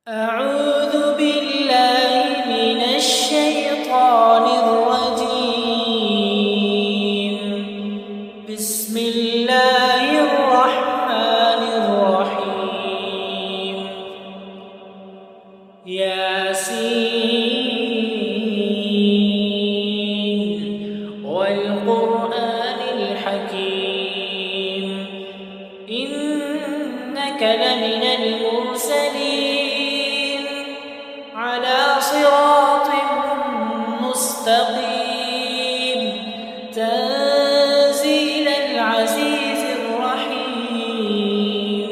أعوذ بالله من الشيطان الرجيم. بسم الله الرحمن الرحيم. ياسين والقرآن الحكيم إنك لمن المرسلين على صراط مستقيم تنزيل العزيز الرحيم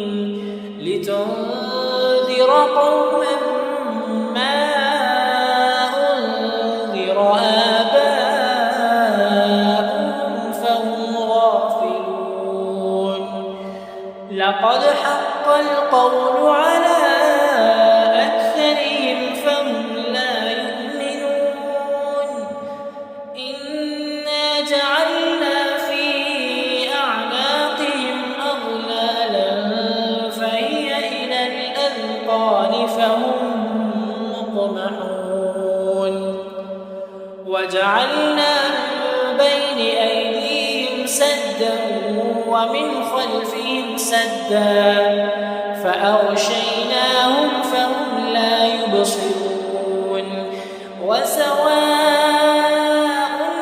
لتنذر قوما ما أنذر آباؤهم فهم غافلون. لقد حق القول على أكثرهم فهم لا يؤمنون. إنا جعلنا في أعناقهم أغلالا فهي إلى الأذقان فهم مقمحون. وجعلنا من بين أيديهم سدا ومن خلفهم سدا فأغشيناهم فهم لا يبصرون. وسواء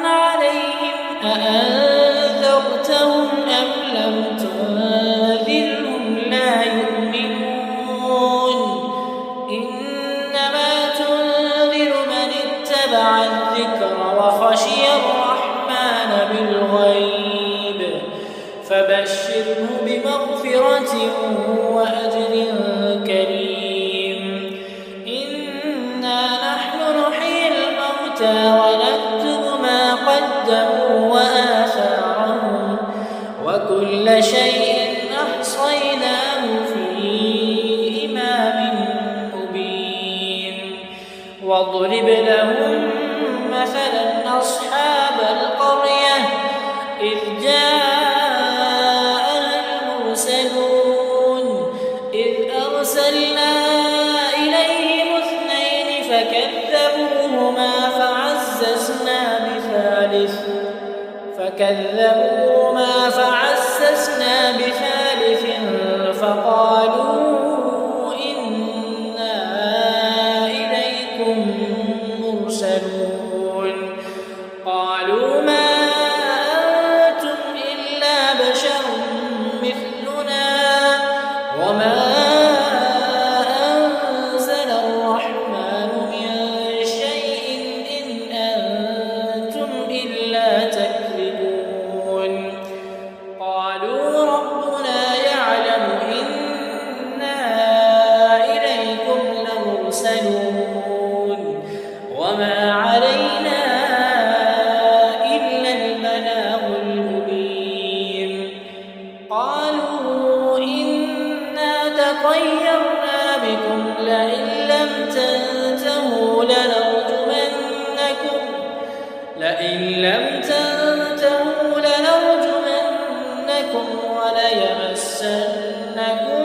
عليهم أأنذرتهم أم لم تنذرهم لا يؤمنون. إنما تنذر من اتبع الذكر وخشي الرحمن بالغيب فبشره بمغفرة وأجر كريم. إنا نحن نحيي الموتى ونكتب ما قدموا وآثارهم وكل شيء أحصيناه في إمام مبين. واضرب لهم مثلا أصحاب القرية إذ أرسلنا إليهم اثنين فكذبوهما فعززنا بثالث فقالوا إنا إليكم مرسلون. قالوا ما أنتم إلا بشر مثلنا وما وما علينا إلا البلاغ المبين. قالوا إنا تطيرنا بكم لئن لم تنتهوا لنرجمنكم وليمسنكم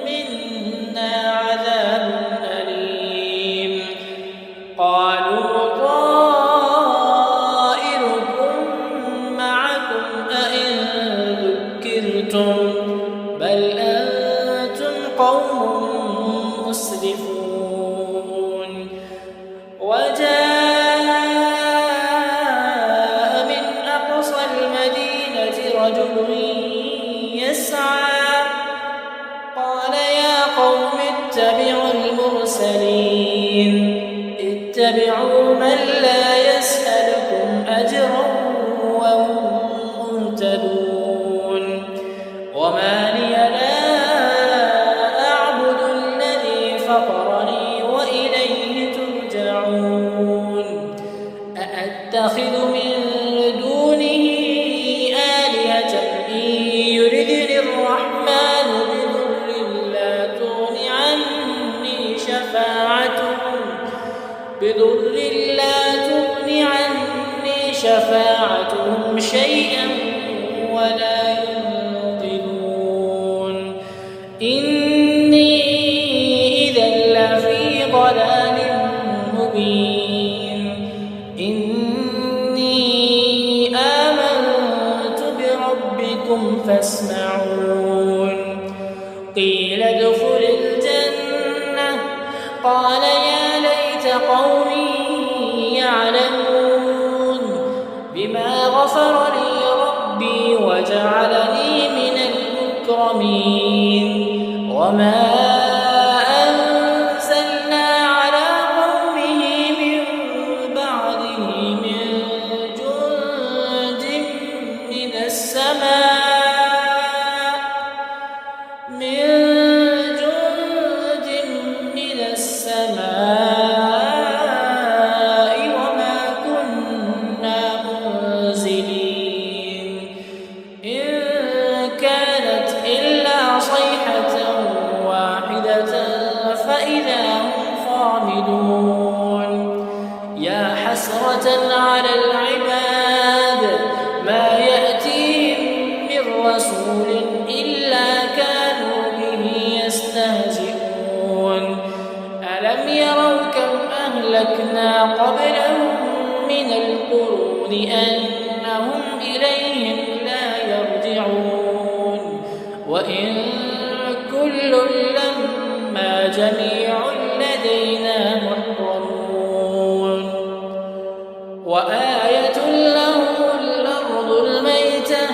منا عذاب أليم. قالوا طائركم معكم أئن ذكرتم بل أنتم قوم مسرفون. وجاء من أقصى المدينة رجل يسعى قال يا قوم اتبعوا المرسلين اتبعوا من لا يسألكم أجرا وهم مهتدون. وما لي لا أعبد الذي فطرني وإليه ترجعون. أأتخذ من دونه آلهة إن يردني الرحمن بضر لا تغن عني شفاعتهم شيئا ولا ينقذون. إني إذا فاسمعون قيل ادخل الجنة قال يا ليت قومي يعلمون بما غفر لي ربي وجعلني من المكرمين وما أنزلنا على قومه من بعده من جند من السماء وما كنا منزلين إن كانت إلا صيحة واحدة فإذا هم خامدون يا حسرة على العباد ما يأتيهم من رسول إلا كانوا به يستهزئون ألم يروا كم أهلكنا قبلهم من القرون أنهم إليهم لا يرجعون وإن كل لما جميع لدينا محضرون وآية لهم الأرض الميتة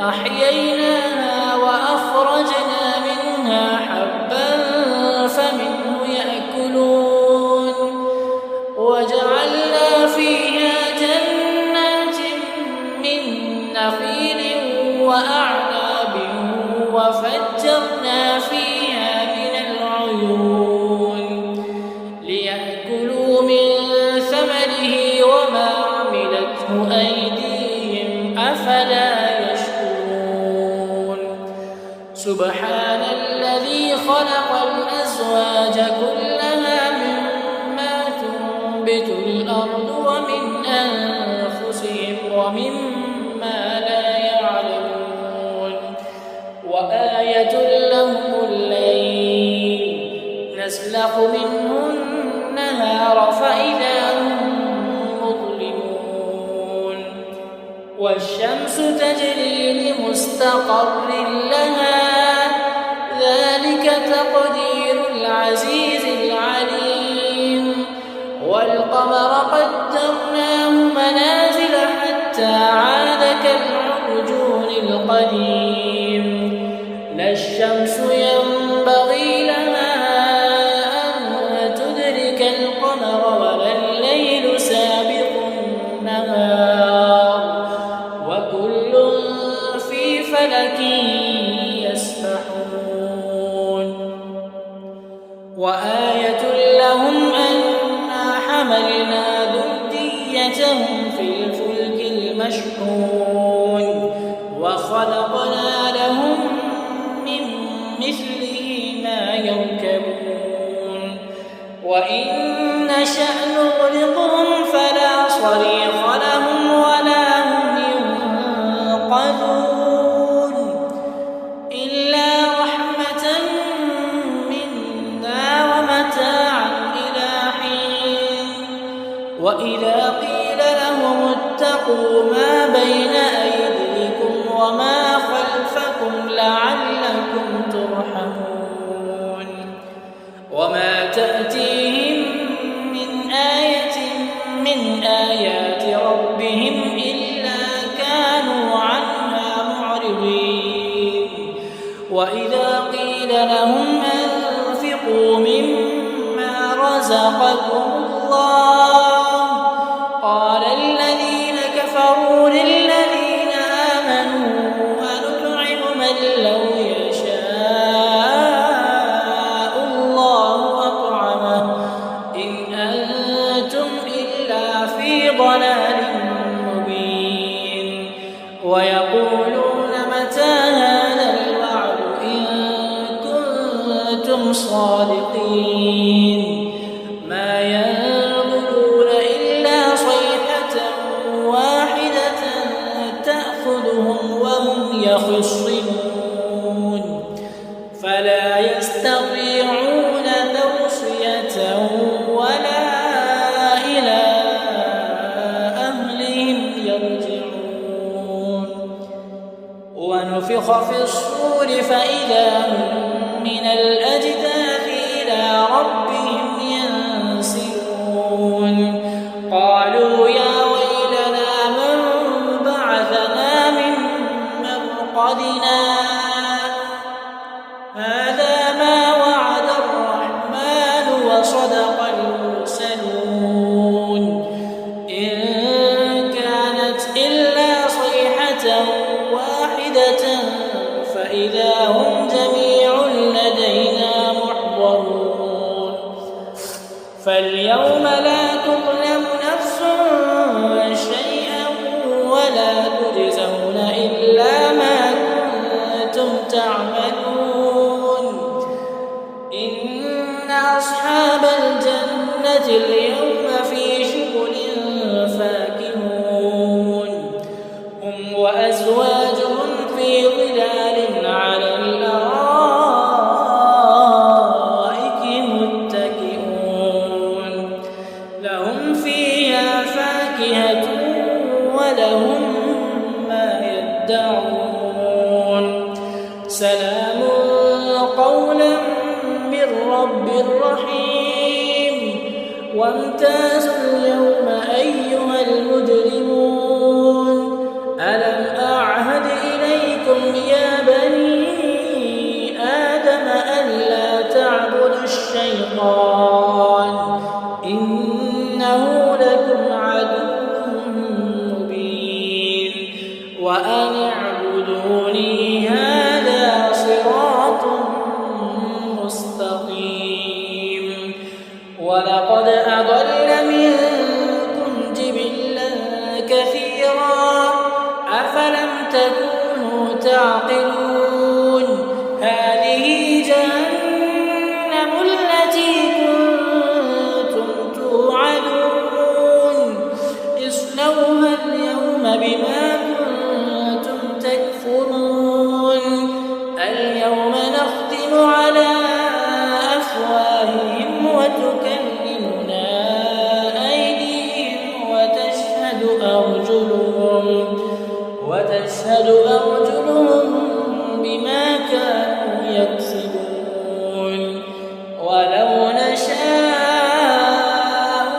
أحييناها وأخرجنا منها حبا فمنه يأكلون وجعلنا فيها جنات من نخيل وأعناب وفجرنا فيها من العيون ليأكلوا من ثمره وما عملته أيديهم أفلا يشكرون سبحان الذي خلق الأزواج كلها مما تنبت الأرض ومن أنفسهم ومما لا يعلمون وآية لهم الليل نسلخ منه النهار فإذا هم مظلمون والشمس تجري لمستقر لها ذلك تقدير العزيز العليم والقمر قدرناه منازل حتى عاد كالعرجون القديم لا الشمس ينبغي لها أن تدرك القمر ولا الليل سابق النهار وكل في فلك يسبحون وآية لهم أنا حملنا ذريتهم في الفلك المشحون وخلقنا لهم من مثله ما يركبون وإن نشأ نغرقهم فلا صريخ لهم ولا هم ينقذون إلا رحمة منا ومتاعا إلى حين وإذا قيل لهم اتقوا ما بين أيديكم وما خلفكم لعلكم ترحمون وما تأتيهم من آية من آيات ربهم إلا كانوا عنها معرضين وإذا قيل لهم أنفقوا مما رزقكم الله قال الذين كفروا للذين آمنوا أنطعم من لو يشاء الله أطعمه إن أنتم إلا في ضلال مبين ويقولون متى هذا الوعد إن كنتم صادقين ما ينظرون إلا صيحة واحدة تأخذهم وهم يخصمون فلا يستطيعون توصية ولا إلى أهلهم يرجعون ونفخ ربهم ينسلون قالوا يا ويلنا من بعثنا من مرقدنا هذا ما وعد الرحمن وصدق المرسلون إن كانت إلا صيحة واحدة فإذا هم جميع لدينا محضرون فاليوم لا تظلم نفس شيئا ولا تجزون إلا ما كنتم تعملون إن أصحاب الجنة اليوم في شغل فاكهون هم وأزواجهم في ظلال على الأرائك متكئون لهم فيها فاكهة ولهم ما يدعون سلام قولا من رب رحيم وامتازوا اليوم أيها المجرمون ألم أعهد إليكم يا بني آدم ألا تعبدوا الشيطان إنه لكم عدو مبين وأن اعبدوني هذا صراط مستقيم ولقد أضل منكم جبلا كثيرا أفلم تكونوا تعقلون هذه جهنم التي كنتم توعدون اصلوها اليوم بما كنتم تكفرون اليوم نختم على أفواههم وتكلمنا أيديهم وتشهد أرجلهم بما كانوا يكسبون ولو نشاء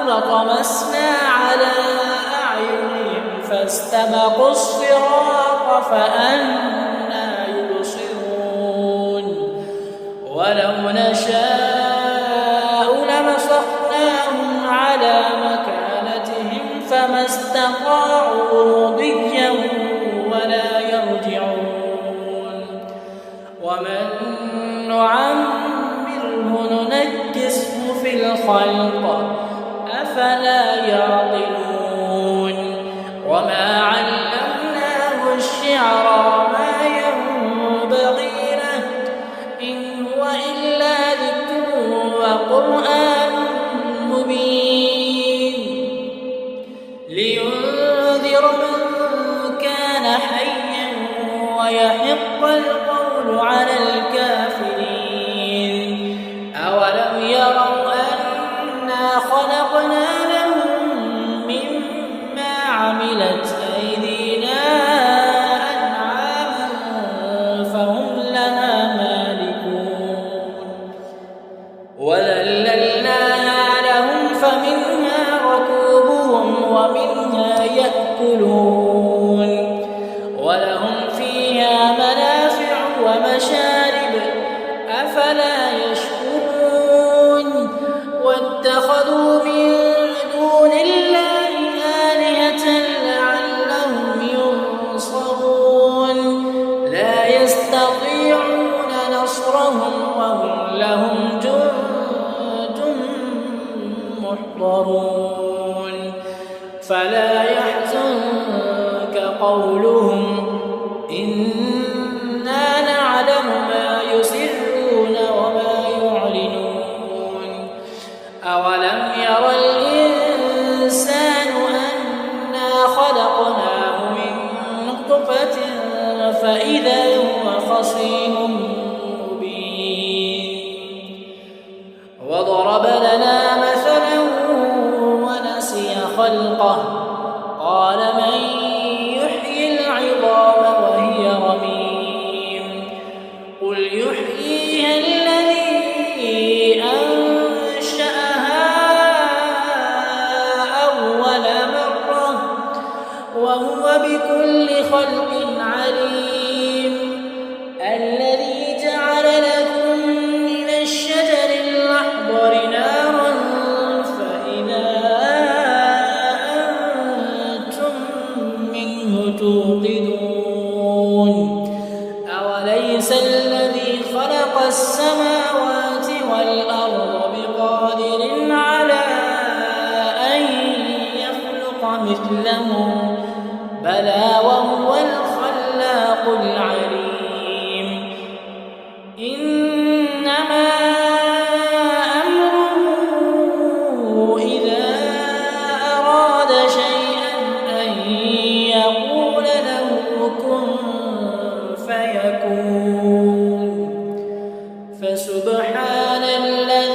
لطمسنا على أعينهم فاستبقوا الصراط فأنى يبصرون ولو نشاء لمسخناهم على مكانتهم فما استطاعوا مضيا ولا يرجعون ومن نعمره ننكسه في الخلق أفلا يعقلون وما علمناه الشعر ما ينبغي له إن هو إلا ذكر وقرآن مبين لينذر من كان حيا ويحق القول على الكافرين أولم يروا أنا خلقنا لهم مما عملت أيدينا أنعاما فهم لها مالكون وذللناها لهم فمنها ركوبهم ومنها يأكلون ولهم فيها منافع ومشارب أفلا يشكرون واتخذوا من دون الله آلهة لعلهم ينصرون لا يستطيعون نصرهم وهم لهم جند محضرون فلا يحزنك قولهم إنا نعلم ما يسرون وما يعلنون أولم ير الإنسان أنا خلقناه من نطفة فإذا هو خصيم مبين وضرب لنا مثلا ونسي خلقه قال من يحيي العظام وهي رميم قل يحييها الذي أنشأها مثله بلى وهو الخلاق العليم إنما أمره إذا أراد شيئا أن يقول له كن فيكون فسبحان الذي